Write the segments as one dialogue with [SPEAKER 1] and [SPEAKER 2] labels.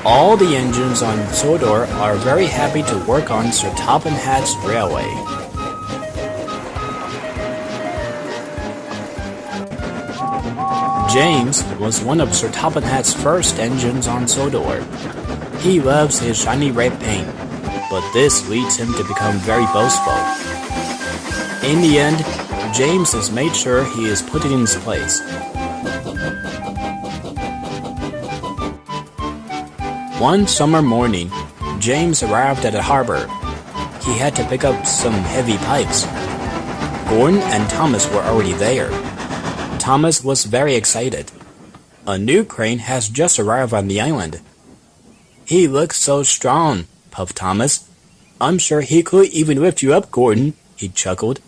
[SPEAKER 1] All the engines on Sodor are very happy to work on Sir Topham Hatt's railway. James was one of Sir Topham Hatt's first engines on Sodor. He loves his shiny red paint, but this leads him to become very boastful. In the end, James has made sure he is put in his place. One summer morning, James arrived at a harbor. He had to pick up some heavy pipes. Gordon and Thomas were already there. Thomas was very excited. A new crane has just arrived on the island. He looks so strong, puffed Thomas. I'm sure he could even lift you up, Gordon, he chuckled.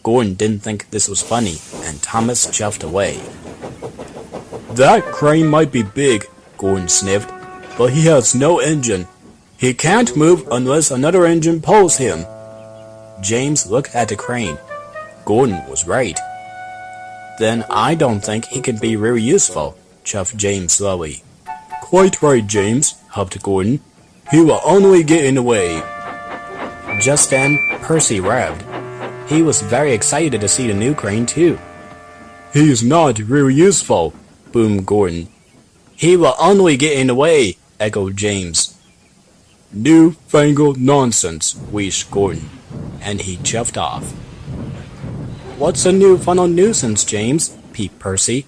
[SPEAKER 1] Gordon didn't think this was funny, and Thomas chuffed away. That crane might be big, Gordon sniffed, but he has no engine. He can't move unless another engine pulls him. James looked at the crane. Gordon was right. Then I don't think he can be very useful, chuffed James slowly. Quite right, James, huffed Gordon. He will only get in the way. Just then, Percy arrived. He was very excited to see the new crane, too. He's not very useful, boomed Gordon. He will only get in the way, echoed James. New-fangled nonsense, wheezed Gordon, and he chuffed off. What's a newfangled nuisance, James? peeped Percy.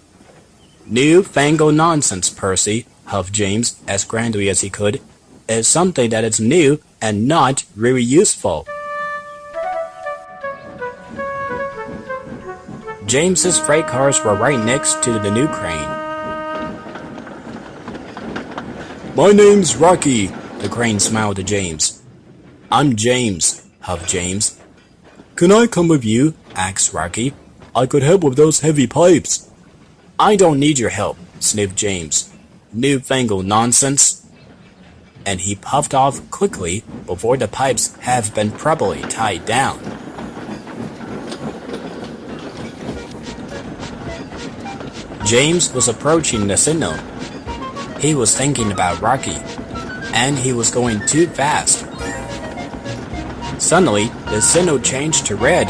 [SPEAKER 1] New-fangled nonsense, Percy, huffed James as grandly as he could. It's something that is new and not very useful. James's freight cars were right next to the new crane. My name's Rocky, the crane smiled to James. I'm James, huffed James. Can I come with you? Asked Rocky. I could help with those heavy pipes. I don't need your help, sniffed James. Newfangled nonsense. And he puffed off quickly before the pipes have been properly tied down. James was approaching the signal. He was thinking about Rocky, and he was going too fast. Suddenly, the signal changed to red.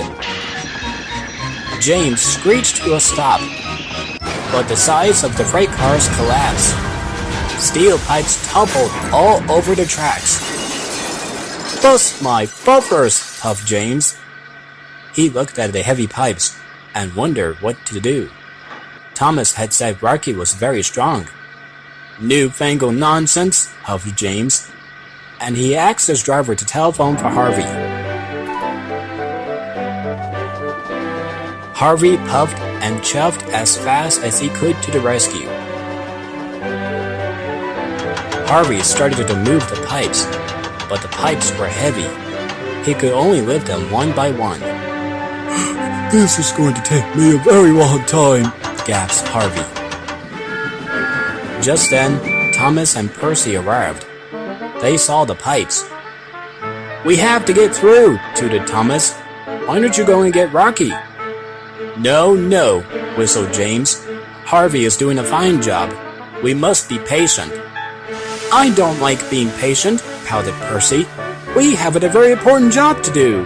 [SPEAKER 1] James screeched to a stop, but the sides of the freight cars collapsed. Steel pipes toppled all over the tracks. Bust my buffers, puffed James. He looked at the heavy pipes and wondered what to do. Thomas had said Rocky was very strong. Newfangled nonsense, huffed James, and he asked his driver to telephone for Harvey. Harvey puffed and chuffed as fast as he could to the rescue. Harvey started to move the pipes, but the pipes were heavy. He could only lift them one by one. This is going to take me a very long time, gasped Harvey. Just then, Thomas and Percy arrived. They saw the pipes. We have to get through, tooted Thomas. Why don't you go and get Rocky? No, whistled James. Harvey is doing a fine job. We must be patient. I don't like being patient, pouted Percy. We have a very important job to do.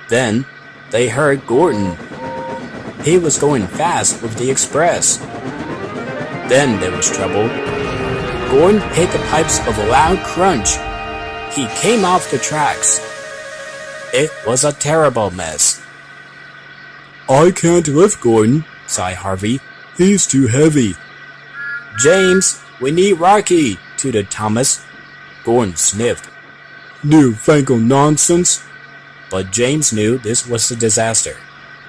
[SPEAKER 1] Then, they heard Gordon. He was going fast with the express. Then there was trouble. Gordon hit the pipes with a loud crunch. He came off the tracks. It was a terrible mess. I can't lift Gordon, sighed Harvey. He's too heavy. James, we need Rocky, tooted Thomas. Gordon sniffed. Newfangled nonsense. But James knew this was a disaster,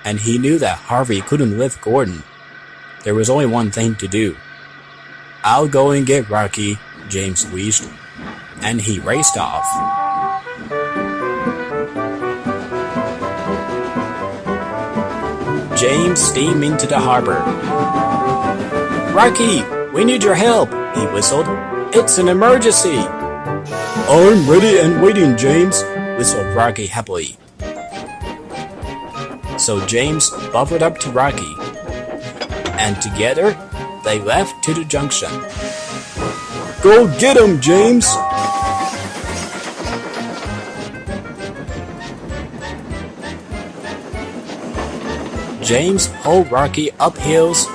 [SPEAKER 1] and he knew that Harvey couldn't lift Gordon. There was only one thing to do. I'll go and get Rocky, James wheezed, and he raced off. James steamed into the harbor. Rocky, we need your help, he whistled. It's an emergency. I'm ready and waiting, James, whistled Rocky happily. So James buffered up to Rocky, and together they left to the junction.
[SPEAKER 2] Go get him, James!
[SPEAKER 1] James pulled Rocky up hills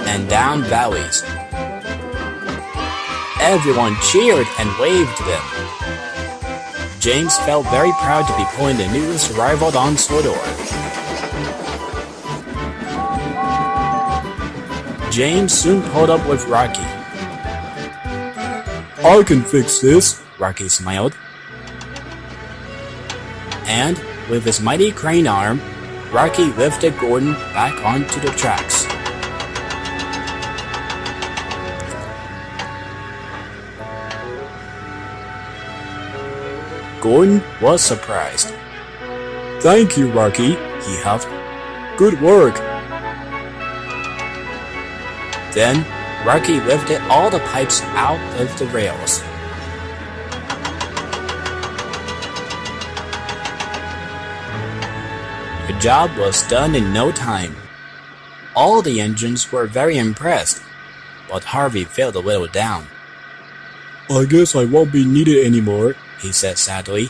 [SPEAKER 1] and down valleys. Everyone cheered and waved to them. James felt very proud to be pulling the newest rival on Sodor. James soon pulled up with Rocky.
[SPEAKER 2] I can fix this,
[SPEAKER 1] Rocky smiled. And with his mighty crane arm, Rocky lifted Gordon back onto the tracks. Gordon was surprised.
[SPEAKER 2] Thank you, Rocky,
[SPEAKER 1] He huffed.
[SPEAKER 2] good work.
[SPEAKER 1] Then Rocky lifted all the pipes out of the rails. The job was done in no time. All the engines were very impressed, but Harvey felt a little down.
[SPEAKER 2] I guess I won't be needed anymore.
[SPEAKER 1] He said sadly.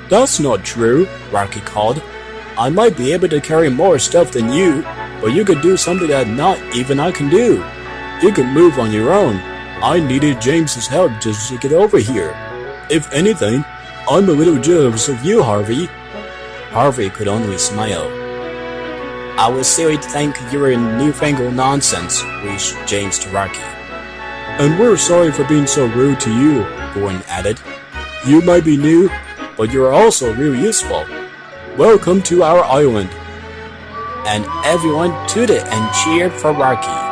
[SPEAKER 2] That's not true,
[SPEAKER 1] Rocky called.
[SPEAKER 2] I might be able to carry more stuff than you, but you could do something that not even I can do. You can move on your own. I needed James's help just to get over here. If anything, I'm a little jealous of you, Harvey.
[SPEAKER 1] Harvey could only smile. I was silly to think you were newfangled nonsense, wheezed James to Rocky.
[SPEAKER 2] And we're sorry for being so rude to you,
[SPEAKER 1] Gordon added.
[SPEAKER 2] You might be new, but you're also real useful. Welcome to our island.
[SPEAKER 1] And everyone tooted and cheered for Rocky.